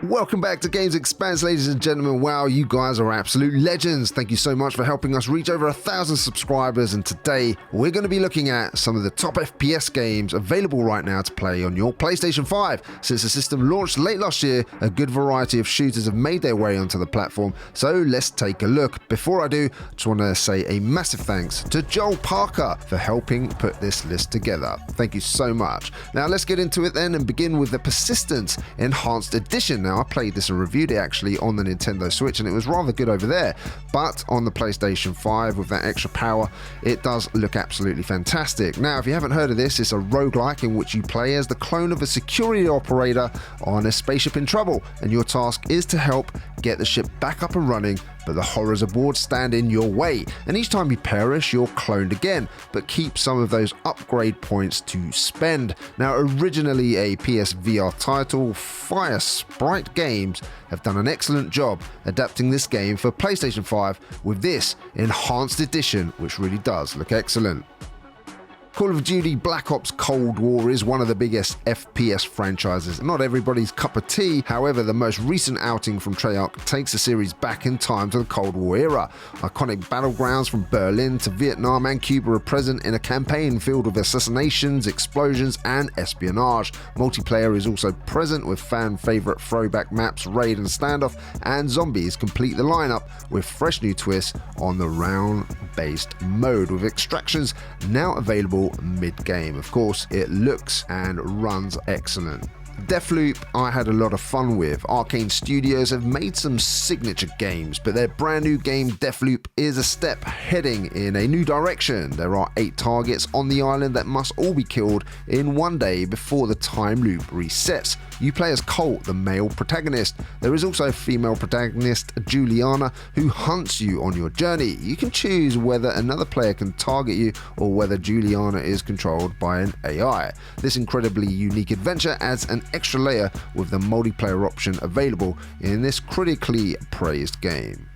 Welcome back to GamesXpanse, ladies and gentlemen. Wow, you guys are absolute legends. Thank you so much for helping us reach over 1,000 subscribers, and today we're going to be looking at some of the top FPS games available right now to play on your PlayStation 5. Since the system launched late last year, a good variety of shooters have made their way onto the platform, so let's take a look. Before I do, I just want to say a massive thanks to Joel Parker for helping put this list together. Thank you so much. Now let's get into it then and begin with the Persistence Enhanced Edition. Now, I played this and reviewed it actually on the Nintendo Switch, and it was rather good over there, but on the PlayStation 5 with that extra power, it does look absolutely fantastic. Now, if you haven't heard of this, it's a roguelike in which you play as the clone of a security operator on a spaceship in trouble, and your task is to help get the ship back up and running, but the horrors aboard stand in your way, and each time you perish, you're cloned again, but keep some of those upgrade points to spend. Now, originally a PSVR title, Sprite Games have done an excellent job adapting this game for PlayStation 5 with this Enhanced Edition, which really does look excellent. Call of Duty Black Ops Cold War is one of the biggest FPS franchises. Not everybody's cup of tea, however, the most recent outing from Treyarch takes the series back in time to the Cold War era. Iconic battlegrounds from Berlin to Vietnam and Cuba are present in a campaign filled with assassinations, explosions, and espionage. Multiplayer is also present with fan-favorite throwback maps, raid and standoff, and zombies complete the lineup with fresh new twists on the round-based mode, with extractions now available mid-game. Of course, it looks and runs excellent. Deathloop I had a lot of fun with. Arcane Studios have made some signature games, but their brand new game Deathloop is a step heading in a new direction. There are 8 targets on the island that must all be killed in one day before the time loop resets. You play as Colt, the male protagonist. There is also a female protagonist, Juliana, who hunts you on your journey. You can choose whether another player can target you or whether Juliana is controlled by an AI. This incredibly unique adventure adds an extra layer with the multiplayer option available in this critically praised game.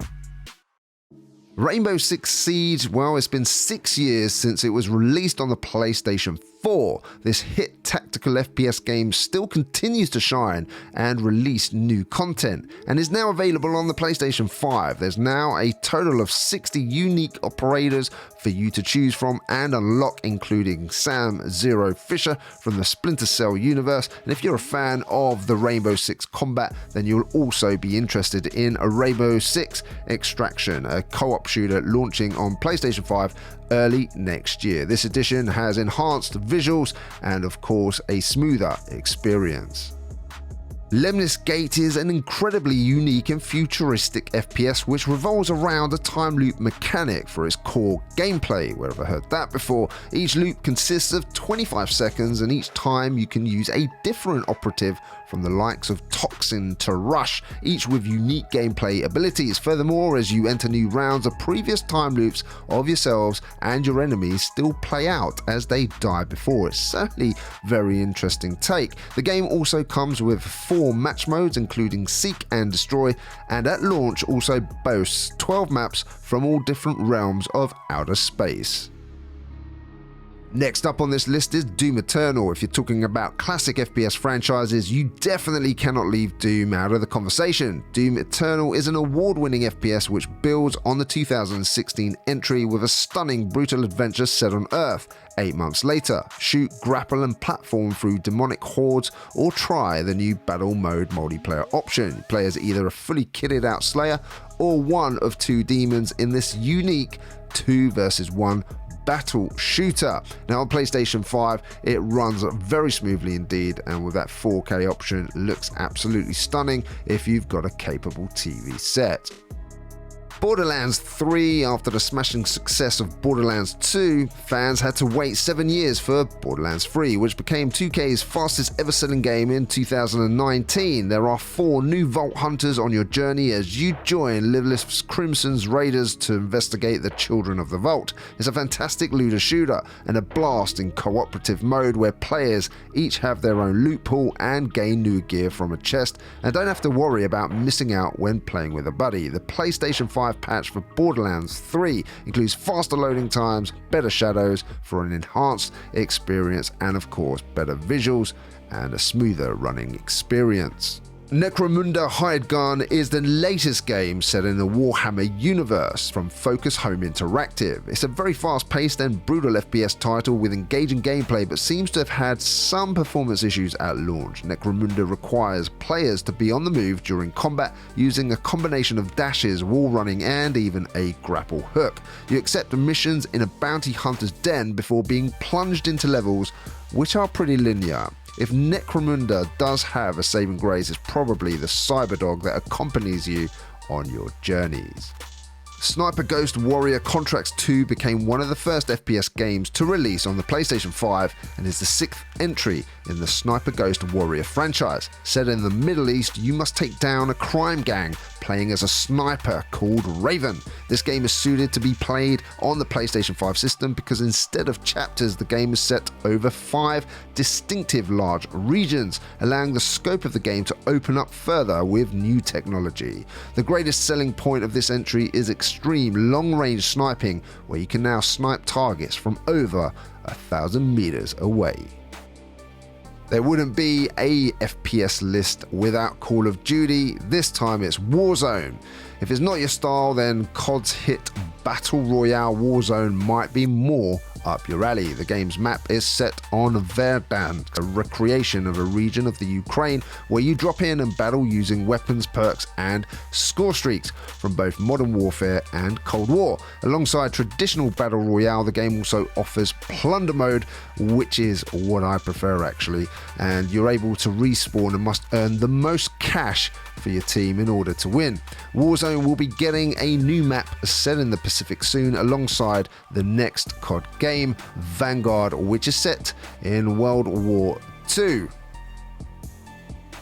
Rainbow Six Siege, well, it's been 6 years since it was released on the PlayStation 4. This hit tactical FPS game still continues to shine and release new content, and is now available on the PlayStation 5. There's now a total of 60 unique operators for you to choose from and unlock, including Sam Zero Fisher from the Splinter Cell universe. And if you're a fan of the Rainbow Six combat, then you'll also be interested in a Rainbow Six Extraction, a co-op shooter launching on PlayStation 5 early next year. This edition has enhanced visuals and, of course, a smoother experience. Lemnis Gate is an incredibly unique and futuristic FPS which revolves around a time loop mechanic for its core gameplay. Where have I heard that before? Each loop consists of 25 seconds, and each time you can use a different operative from the likes of Toxin to Rush, each with unique gameplay abilities. Furthermore, as you enter new rounds, the previous time loops of yourselves and your enemies still play out as they died before. It's certainly very interesting take. The game also comes with 4 match modes, including Seek and Destroy, and at launch also boasts 12 maps from all different realms of outer space. Next up on this list is Doom Eternal. If you're talking about classic FPS franchises, you definitely cannot leave Doom out of the conversation. Doom Eternal is an award-winning FPS which builds on the 2016 entry with a stunning, brutal adventure set on Earth. 8 months later, shoot, grapple and platform through demonic hordes, or try the new battle mode multiplayer option. Play as either a fully kitted out Slayer or one of 2 demons in this unique 2 versus 1 battle shooter. Now on PlayStation 5 it runs very smoothly indeed, and with that 4K option looks absolutely stunning if you've got a capable TV set. Borderlands 3, after the smashing success of Borderlands 2, fans had to wait 7 years for Borderlands 3, which became 2K's fastest ever selling game in 2019. There are 4 new Vault Hunters on your journey as you join Liveless Crimson's Raiders to investigate the Children of the Vault. It's a fantastic looter shooter and a blast in cooperative mode where players each have their own loot pool and gain new gear from a chest and don't have to worry about missing out when playing with a buddy. The PlayStation 5 patch for Borderlands 3 includes faster loading times, better shadows for an enhanced experience, and of course better visuals and a smoother running experience. Necromunda Hired Gun is the latest game set in the Warhammer universe from Focus Home Interactive. It's a very fast-paced and brutal FPS title with engaging gameplay, but seems to have had some performance issues at launch. Necromunda requires players to be on the move during combat using a combination of dashes, wall running, and even a grapple hook. You accept missions in a bounty hunter's den before being plunged into levels which are pretty linear. If Necromunda does have a saving grace, it's probably the cyberdog that accompanies you on your journeys. Sniper Ghost Warrior Contracts 2 became one of the first FPS games to release on the PlayStation 5 and is the 6th entry in the Sniper Ghost Warrior franchise. Set in the Middle East, you must take down a crime gang playing as a sniper called Raven. This game is suited to be played on the PlayStation 5 system because instead of chapters, the game is set over 5 distinctive large regions, allowing the scope of the game to open up further with new technology. The greatest selling point of this entry is extreme long-range sniping, where you can now snipe targets from over 1,000 meters away. There wouldn't be a FPS list without Call of Duty. This time it's Warzone. If it's not your style, then COD's hit Battle Royale Warzone might be more up your alley. The game's map is set on Verdansk, a recreation of a region of the Ukraine where you drop in and battle using weapons, perks, and score streaks from both Modern Warfare and Cold War. Alongside traditional Battle Royale, the game also offers Plunder Mode, which is what I prefer actually, and you're able to respawn and must earn the most cash for your team in order to win. Warzone will be getting a new map set in the Pacific soon alongside the next COD game, Vanguard, which is set in World War II.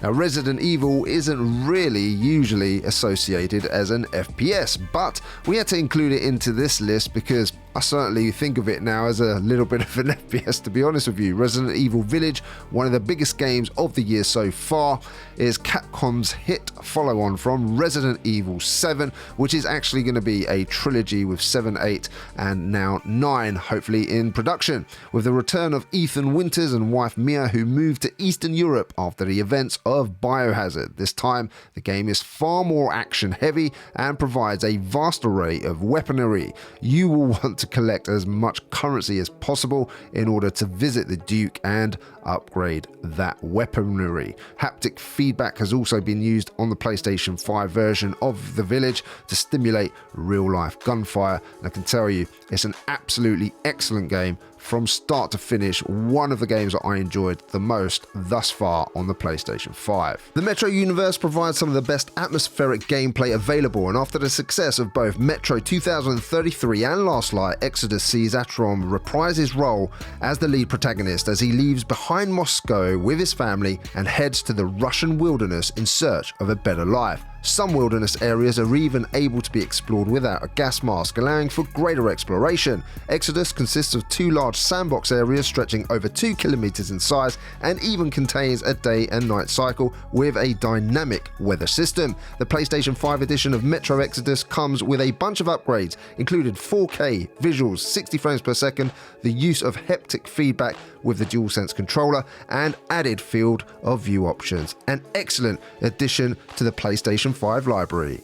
Now, Resident Evil isn't really usually associated as an FPS, but we had to include it into this list because I certainly think of it now as a little bit of an FPS, to be honest with you. Resident Evil Village, one of the biggest games of the year so far, is Capcom's hit follow-on from Resident Evil 7, which is actually going to be a trilogy with 7, 8, and now 9, hopefully in production. With the return of Ethan Winters and wife Mia, who moved to Eastern Europe after the events of Biohazard. This time, the game is far more action-heavy and provides a vast array of weaponry. You will want to collect as much currency as possible in order to visit the Duke and upgrade that weaponry. Haptic feedback has also been used on the PlayStation 5 version of The Village to stimulate real-life gunfire, and I can tell you it's an absolutely excellent game from start to finish, one of the games that I enjoyed the most thus far on the PlayStation 5. The Metro universe provides some of the best atmospheric gameplay available, and after the success of both Metro 2033 and Last Light, Exodus sees Atrom reprise his role as the lead protagonist as he leaves behind Moscow with his family and heads to the Russian wilderness in search of a better life. Some wilderness areas are even able to be explored without a gas mask, allowing for greater exploration. Exodus consists of 2 large sandbox areas stretching over 2 kilometers in size and even contains a day and night cycle with a dynamic weather system. The PlayStation 5 edition of Metro Exodus comes with a bunch of upgrades, including 4K visuals, 60 frames per second, the use of haptic feedback with the DualSense controller, and added field of view options. An excellent addition to the PlayStation 5 library.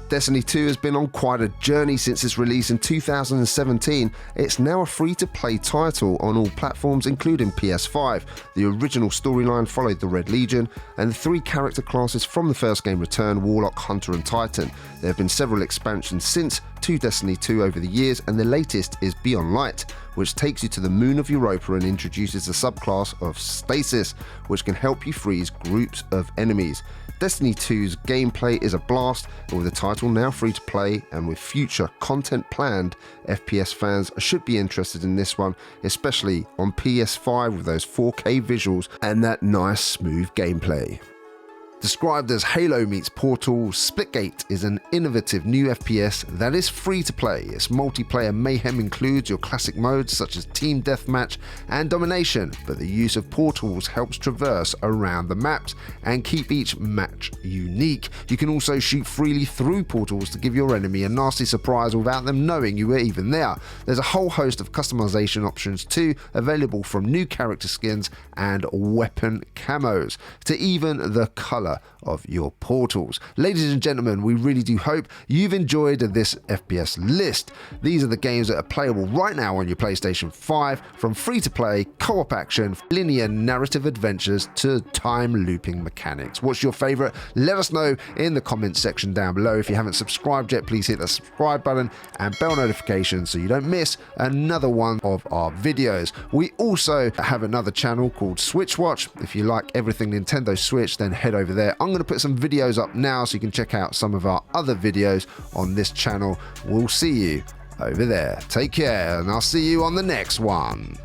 Destiny 2 has been on quite a journey since its release in 2017. It's now a free-to-play title on all platforms, including PS5. The original storyline followed the Red Legion, and the 3 character classes from the first game return: Warlock, Hunter, and Titan. There have been several expansions since to Destiny 2 over the years, and the latest is Beyond Light, which takes you to the moon of Europa and introduces a subclass of Stasis, which can help you freeze groups of enemies. Destiny 2's gameplay is a blast, and with the title now free to play and with future content planned, FPS fans should be interested in this one, especially on PS5 with those 4K visuals and that nice smooth gameplay. Described as Halo meets Portal, Splitgate is an innovative new FPS that is free to play. Its multiplayer mayhem includes your classic modes such as Team Deathmatch and Domination, but the use of portals helps traverse around the maps and keep each match unique. You can also shoot freely through portals to give your enemy a nasty surprise without them knowing you were even there. There's a whole host of customization options too, available from new character skins and weapon camos to even the colour of your portals. Ladies and gentlemen, we really do hope you've enjoyed this FPS list. These are the games that are playable right now on your PlayStation 5, from free-to-play, co-op action, linear narrative adventures to time looping mechanics. What's your favourite? Let us know in the comments section down below. If you haven't subscribed yet, please hit the subscribe button and bell notification so you don't miss another one of our videos. We also have another channel called Switch Watch. If you like everything Nintendo Switch, then head over there. I'm going to put some videos up now so you can check out some of our other videos on this channel. We'll see you over there. Take care, and I'll see you on the next one.